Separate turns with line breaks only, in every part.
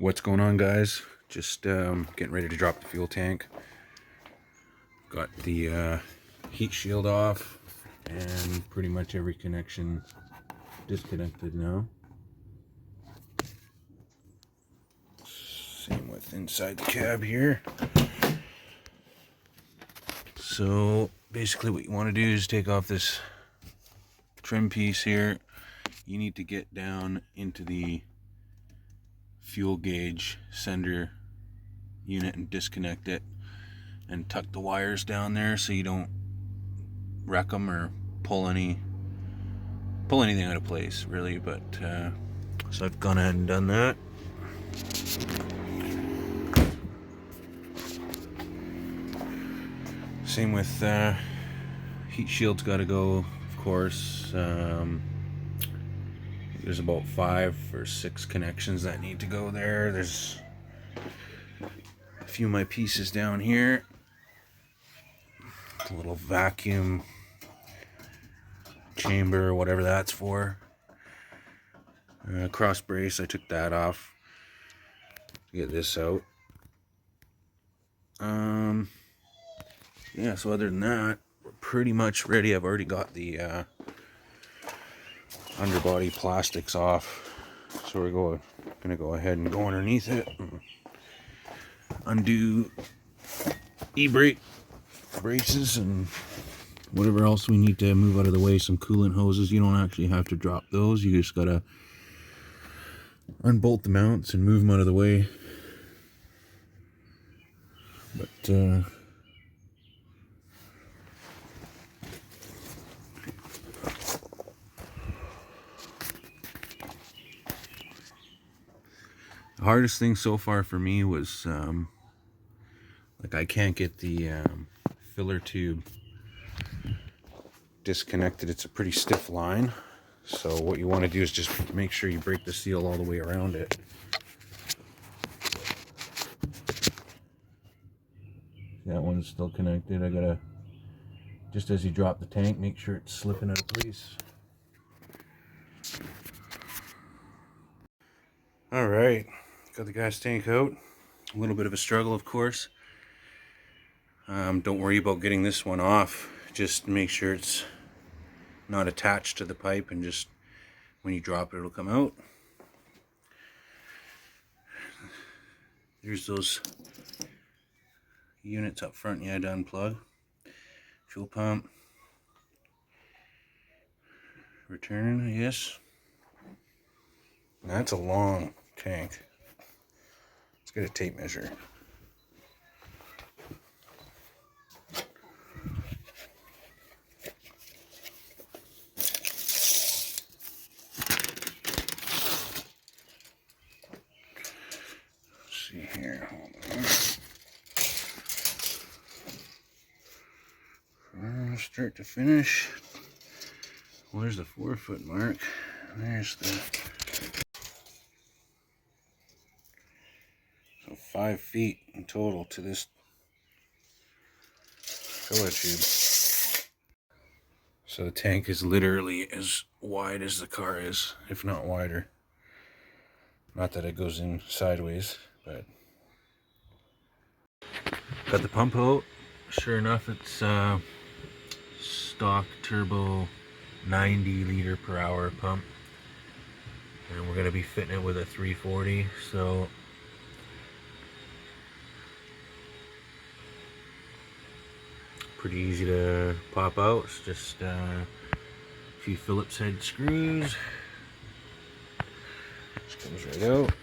What's going on, guys? Just getting ready to drop the fuel tank. Got the heat shield off and pretty much every connection disconnected now. Same with inside the cab here. So basically what you want to do is take off this trim piece here. You need to get down into the fuel gauge sender unit and disconnect it and tuck the wires down there so you don't wreck them or pull anything out of place, really. But so I've gone ahead and done that. Same with heat shield's got to go, of course. There's about 5 or 6 connections that need to go there. There's a few of my pieces down here. A little vacuum chamber, whatever that's for. Cross brace, I took that off to get this out. Yeah, so other than that, we're pretty much ready. I've already got the underbody plastics off, so we're gonna go ahead and go underneath it and undo e-brake braces and whatever else we need to move out of the way. Some coolant hoses, you don't actually have to drop those, you just gotta unbolt the mounts and move them out of the way. But the hardest thing so far for me was like I can't get the filler tube disconnected. It's a pretty stiff line, so what you want to do is just make sure you break the seal all the way around it. That one's still connected. I gotta, just as you drop the tank, make sure it's slipping out of place. Alright, got the gas tank out. A little bit of a struggle, of course. Don't worry about getting this one off. Just make sure it's not attached to the pipe, and just when you drop it, it'll come out. There's those units up front you had to unplug. Fuel pump. Return, yes. That's a long tank. Let's get a tape measure. Let's see here, hold on. From start to finish. Where's the 4-foot mark? There's the... So 5 feet in total to this filler tube. So the tank is literally as wide as the car is, if not wider. Not that it goes in sideways, but... Got the pump out. Sure enough, it's stock turbo 90 liter per hour pump. And we're going to be fitting it with a 340, so... Pretty easy to pop out. It's just a few Phillips head screws. Just comes right out.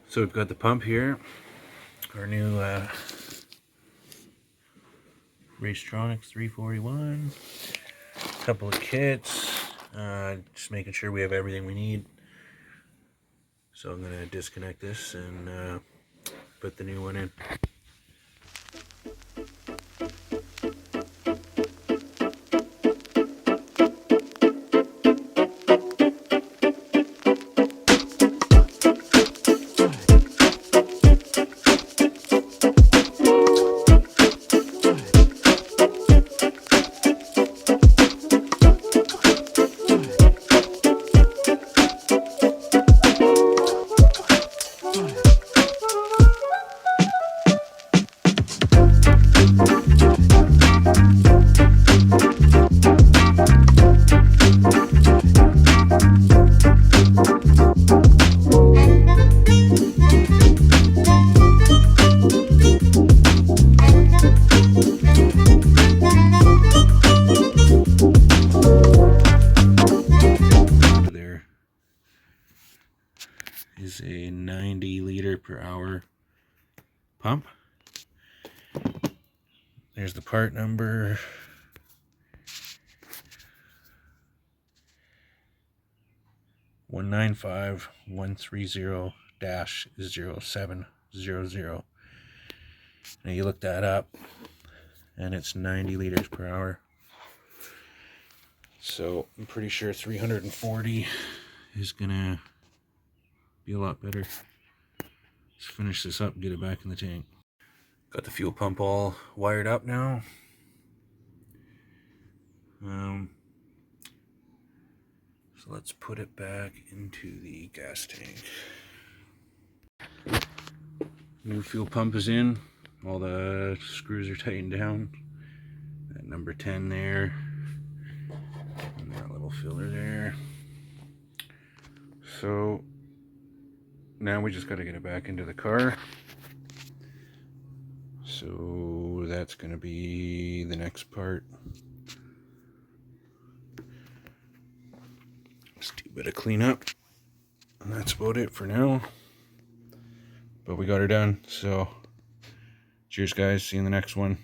So we've got the pump here. Our new racetronix 341. A couple of kits. Just making sure we have everything we need. So I'm going to disconnect this and put the new one in. is a 90 liter per hour pump. There's the part number. (195-130-0700). Now you look that up, and it's 90 liters per hour. So I'm pretty sure 340 is gonna be a lot better. Let's finish this up and get it back in the tank. Got the fuel pump all wired up now. So let's put it back into the gas tank. New fuel pump is in. All the screws are tightened down. That number 10 there. And that little filler there. So now we just got to get it back into the car. So that's going to be the next part. Just do a bit of cleanup. And that's about it for now. But we got her done. So cheers, guys. See you in the next one.